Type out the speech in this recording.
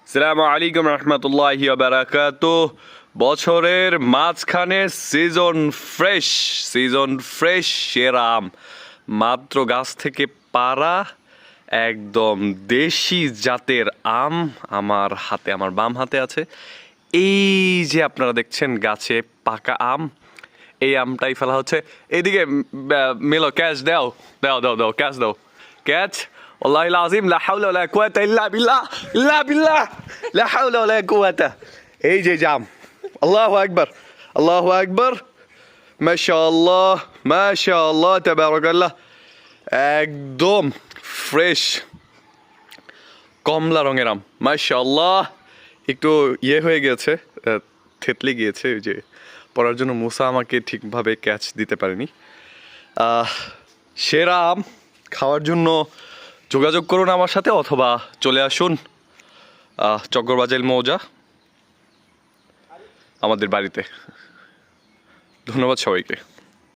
আসসালামু আলাইকুম রহমতুল্লাহি ওয়া বারাকাতুহু। বছরের মাঝখানে সিজন ফ্রেশ সেরা আম মাত্র গাছ থেকে পাড়া একদম দেশি জাতের আম আমার হাতে, আমার বাম হাতে আছে। এই যে আপনারা দেখছেন গাছে পাকা আম, এই আমটাই ফেলা হচ্ছে। এইদিকে মেলো ক্যাচ দাও দাও দাও দাও ক্যাচ দাও ক্যাচ। والله العظيم لا حول ولا قوة إلا بالله إلا بالله لا حول ولا قوة। এই যে জাম, আল্লাহু আকবার আল্লাহু আকবার, মাশাআল্লাহ মাশাআল্লাহ তাবারাকাল্লাহ, একদম ফ্রেশ কমলা রঙের আম মাশাআল্লাহ। একটু হয়ে গেছে, থেতলে গিয়েছে, ওই যে পড়ার জন্য মুসা আমাকে ঠিকভাবে ক্যাচ দিতে পারেনি। সেরা আম খাওয়ার জন্য যোগাযোগ করুন আমার সাথে, অথবা চলে আসুন চক্রবাজাইল মৌজা আমাদের বাড়িতে। ধন্যবাদ সবাইকে।